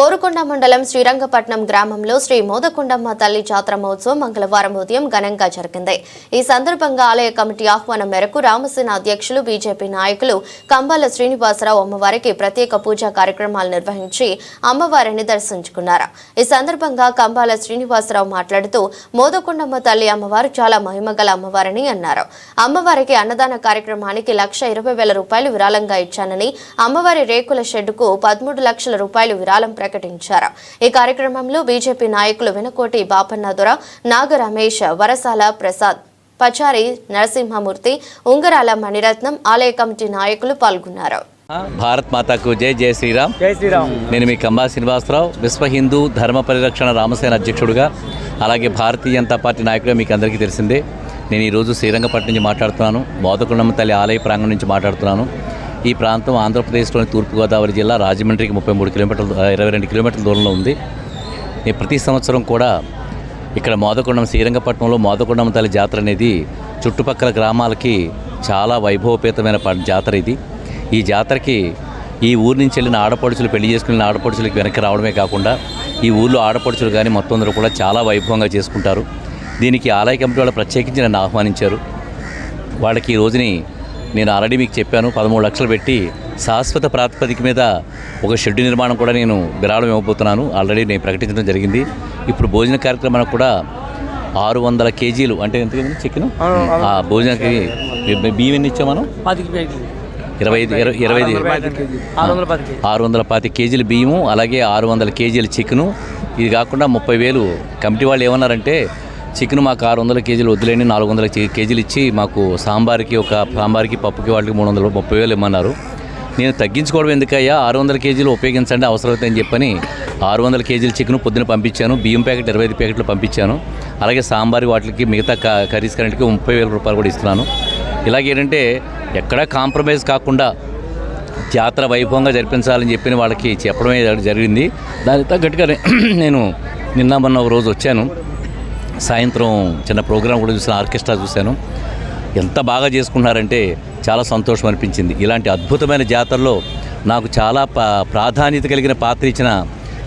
కోరుకొండ మండలం శ్రీరంగపట్నం గ్రామంలో శ్రీ మోదకొండమ్మ తల్లి జాతర మహోత్సవం మంగళవారం ఉదయం ఘనంగా జరిగింది. ఈ సందర్భంగా ఆలయ కమిటీ ఆహ్వానం మేరకు రామసేన అధ్యక్షులు బీజేపీ నాయకులు కంబాల శ్రీనివాసరావు అమ్మవారికి ప్రత్యేక పూజా కార్యక్రమాలు నిర్వహించి అమ్మవారిని దర్శించుకున్నారు. ఈ సందర్భంగా కంబాల శ్రీనివాసరావు మాట్లాడుతూ మోదకొండమ్మ తల్లి అమ్మవారు చాలా మహిమగల అమ్మవారని అన్నారు. అమ్మవారికి అన్నదాన కార్యక్రమానికి ₹1,20,000 విరాళంగా ఇచ్చానని, అమ్మవారి రేకుల షెడ్డుకు 13 లక్షల రూపాయలు విరాళం ప్రకటించారు. ఈ కార్యక్రమంలో బీజేపీ నాయకులు వెనకోటి బాపన్నదొర, నాగ రమేష్, వరసాల ప్రసాద్, పచారి నరసింహమూర్తి, ఉంగరాల మణిరత్నం, ఆలయ కమిటీ నాయకులు పాల్గొన్నారు. భారత్ మాతాకు జై జై శ్రీరామ్. జై శ్రీరామ్. నేను మీ కంబా శ్రీనివాసరావు, విశ్వ హిందూ ధర్మ పరిరక్షణ రామసేన అధ్యక్షుడుగా, అలాగే భారతీయ జనతా పార్టీ నాయకుడిగా మీకు అందరికీ తెలిసిందే. నేను ఈరోజు శ్రీరంగపట్నం నుంచి మాట్లాడుతున్నాను. మోదకొండమ్మ తల్లి ఆలయ ప్రాంగణం నుంచి మాట్లాడుతున్నాను. ఈ ప్రాంతం ఆంధ్రప్రదేశ్లోని తూర్పుగోదావరి జిల్లా రాజమండ్రికి 22 కిలోమీటర్ల దూరంలో ఉంది. నేను ప్రతి సంవత్సరం కూడా ఇక్కడ శ్రీరంగపట్నంలో మోదకొండమ్మ తల్లి జాతర అనేది చుట్టుపక్కల గ్రామాలకి చాలా వైభవపేతమైన జాతర ఇది. ఈ జాతరకి ఈ ఊరి నుంచి వెళ్ళిన ఆడపడుచులు, పెళ్లి చేసుకున్న ఆడపడుచులకి వెనక్కి రావడమే కాకుండా ఈ ఊళ్ళో ఆడపడుచులు కానీ మొత్తం అందరూ కూడా చాలా వైభవంగా చేసుకుంటారు. దీనికి ఆలయ కమిటీ వాళ్ళు ప్రత్యేకించి నన్ను ఆహ్వానించారు. వాళ్ళకి ఈ రోజుని నేను ఆల్రెడీ మీకు చెప్పాను, 13 లక్షలు పెట్టి శాశ్వత ప్రాతిపదిక మీద ఒక షెడ్డు నిర్మాణం కూడా నేను విరాళం ఇవ్వబోతున్నాను. ఆల్రెడీ నేను ప్రకటించడం జరిగింది. ఇప్పుడు భోజన కార్యక్రమానికి కూడా 600 కేజీలు, అంటే ఎంత చికెన్ భోజనానికి బియ్యం ఎన్ని ఇచ్చాం మనం? 620 కేజీలు బియ్యము, అలాగే 600 కేజీలు చికెను. ఇది కాకుండా 30,000 కమిటీ వాళ్ళు ఏమన్నారంటే, చికెన్ మాకు 600 కేజీలు వద్దులేని 400 కేజీలు ఇచ్చి మాకు సాంబార్కి పప్పుకి వాళ్ళకి 330,000 ఇమ్మన్నారు. నేను తగ్గించుకోవడం ఎందుకయ్యా, 600 కేజీలు ఉపయోగించండి అవసరమవుతాయని చెప్పని 600 కేజీలు చికెన్ పొద్దున పంపించాను. బియ్యం ప్యాకెట్ 25 ప్యాకెట్లు పంపించాను. అలాగే సాంబార్ వాటికి మిగతా కర్రీస్ కరెంట్కి ₹30,000 కూడా ఇస్తున్నాను. ఇలాగేంటంటే ఎక్కడా కాంప్రమైజ్ కాకుండా జాతర వైభవంగా జరిపించాలని చెప్పిన వాళ్ళకి చెప్పడమే జరిగింది. దానికి తగ్గట్టుగానే నేను మొన్న ఒక రోజు వచ్చాను. సాయంత్రం చిన్న ప్రోగ్రాం కూడా చూసాను, ఆర్కెస్ట్రా చూశాను. ఎంత బాగా చేసుకున్నారంటే చాలా సంతోషం అనిపించింది. ఇలాంటి అద్భుతమైన జాతరలో నాకు చాలా ప్రాధాన్యత కలిగిన పాత్ర ఇచ్చిన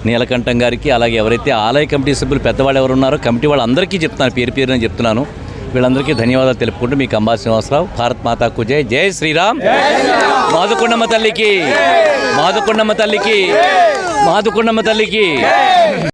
నీలకంఠం గారికి, అలాగే ఎవరైతే ఆలయ కమిటీ సభ్యులు పెద్దవాళ్ళు ఎవరు ఉన్నారో కమిటీ వాళ్ళందరికీ చెప్తున్నాను, పేరుని చెప్తున్నాను. వీళ్ళందరికీ ధన్యవాదాలు తెలుపుకుంటూ మీ కంబా శ్రీనివాసరావు. భారత్ మాతాకు జై. జై శ్రీరామ్. మోదకొండమ్మ తల్లికి, మోదకొండమ్మ తల్లికి, మోదకొండమ్మ తల్లికి.